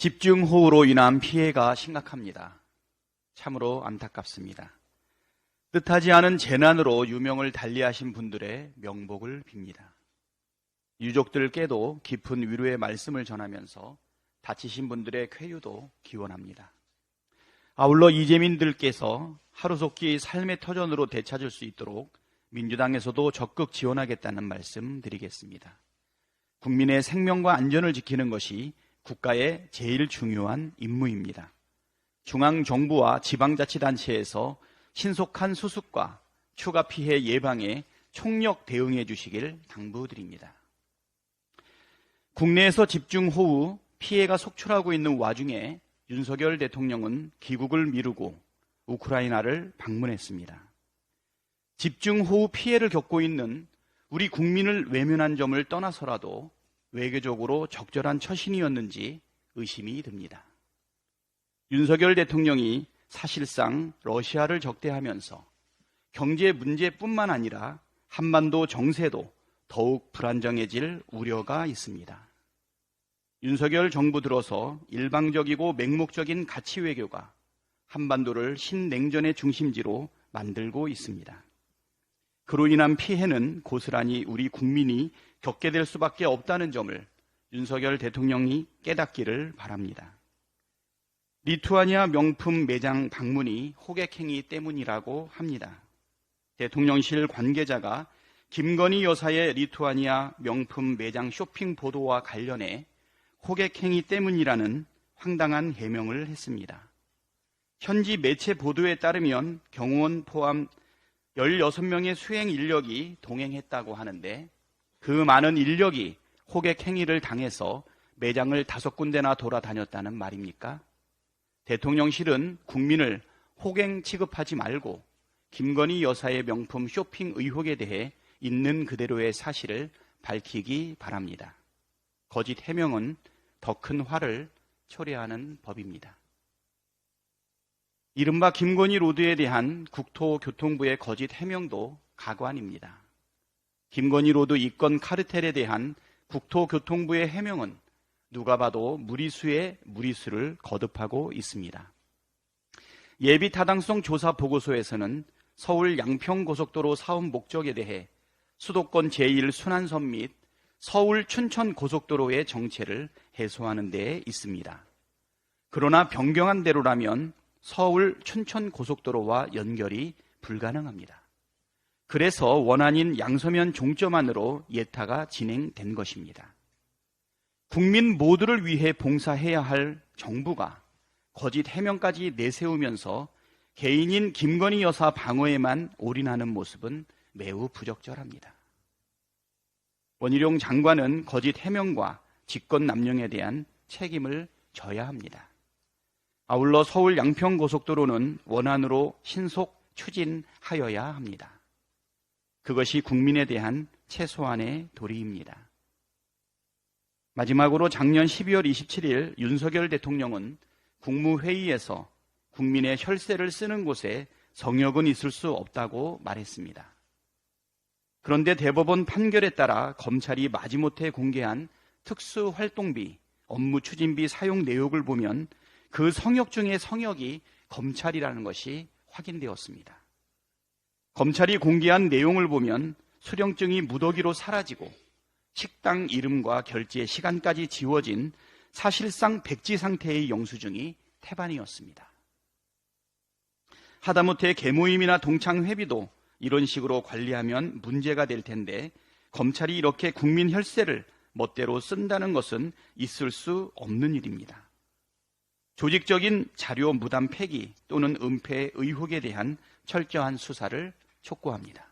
집중호우로 인한 피해가 심각합니다. 참으로 안타깝습니다. 뜻하지 않은 재난으로 유명을 달리하신 분들의 명복을 빕니다. 유족들께도 깊은 위로의 말씀을 전하면서 다치신 분들의 쾌유도 기원합니다. 아울러 이재민들께서 하루속히 삶의 터전으로 되찾을 수 있도록 민주당에서도 적극 지원하겠다는 말씀 드리겠습니다. 국민의 생명과 안전을 지키는 것이 국가의 제일 중요한 임무입니다. 중앙정부와 지방자치단체에서 신속한 수습과 추가 피해 예방에 총력 대응해 주시길 당부드립니다. 국내에서 집중호우 피해가 속출하고 있는 와중에 윤석열 대통령은 귀국을 미루고 우크라이나를 방문했습니다. 집중호우 피해를 겪고 있는 우리 국민을 외면한 점을 떠나서라도 외교적으로 적절한 처신이었는지 의심이 듭니다. 윤석열 대통령이 사실상 러시아를 적대하면서 경제 문제뿐만 아니라 한반도 정세도 더욱 불안정해질 우려가 있습니다. 윤석열 정부 들어서 일방적이고 맹목적인 가치 외교가 한반도를 신냉전의 중심지로 만들고 있습니다. 그로 인한 피해는 고스란히 우리 국민이 겪게 될 수밖에 없다는 점을 윤석열 대통령이 깨닫기를 바랍니다. 리투아니아 명품 매장 방문이 호객행위 때문이라고 합니다. 대통령실 관계자가 김건희 여사의 리투아니아 명품 매장 쇼핑 보도와 관련해 호객행위 때문이라는 황당한 해명을 했습니다. 현지 매체 보도에 따르면 경호원 포함 16명의 수행 인력이 동행했다고 하는데 그 많은 인력이 호객행위를 당해서 매장을 5군데나 돌아다녔다는 말입니까? 대통령실은 국민을 호갱 취급하지 말고 김건희 여사의 명품 쇼핑 의혹에 대해 있는 그대로의 사실을 밝히기 바랍니다. 거짓 해명은 더 큰 화를 초래하는 법입니다. 이른바 김건희 로드에 대한 국토교통부의 거짓 해명도 가관입니다. 김건희 로드 이권 카르텔에 대한 국토교통부의 해명은 누가 봐도 무리수에 무리수를 거듭하고 있습니다. 예비 타당성 조사 보고서에서는 서울 양평고속도로 사업 목적에 대해 수도권 제1순환선 및 서울 춘천 고속도로의 정체를 해소하는 데 있습니다. 그러나 변경한 대로라면 서울 춘천 고속도로와 연결이 불가능합니다. 그래서 원안인 양서면 종점 안으로 예타가 진행된 것입니다. 국민 모두를 위해 봉사해야 할 정부가 거짓 해명까지 내세우면서 개인인 김건희 여사 방어에만 올인하는 모습은 매우 부적절합니다. 원희룡 장관은 거짓 해명과 직권남용에 대한 책임을 져야 합니다. 아울러 서울 양평고속도로는 원안으로 신속 추진하여야 합니다. 그것이 국민에 대한 최소한의 도리입니다. 마지막으로 작년 12월 27일 윤석열 대통령은 국무회의에서 국민의 혈세를 쓰는 곳에 성역은 있을 수 없다고 말했습니다. 그런데 대법원 판결에 따라 검찰이 마지못해 공개한 특수활동비, 업무추진비 사용 내역을 보면 그 성역 중의 성역이 검찰이라는 것이 확인되었습니다. 검찰이 공개한 내용을 보면 수령증이 무더기로 사라지고 식당 이름과 결제 시간까지 지워진 사실상 백지 상태의 영수증이 태반이었습니다. 하다못해 계모임이나 동창회비도 이런 식으로 관리하면 문제가 될 텐데 검찰이 이렇게 국민 혈세를 멋대로 쓴다는 것은 있을 수 없는 일입니다. 조직적인 자료 무단 폐기 또는 은폐 의혹에 대한 철저한 수사를 촉구합니다.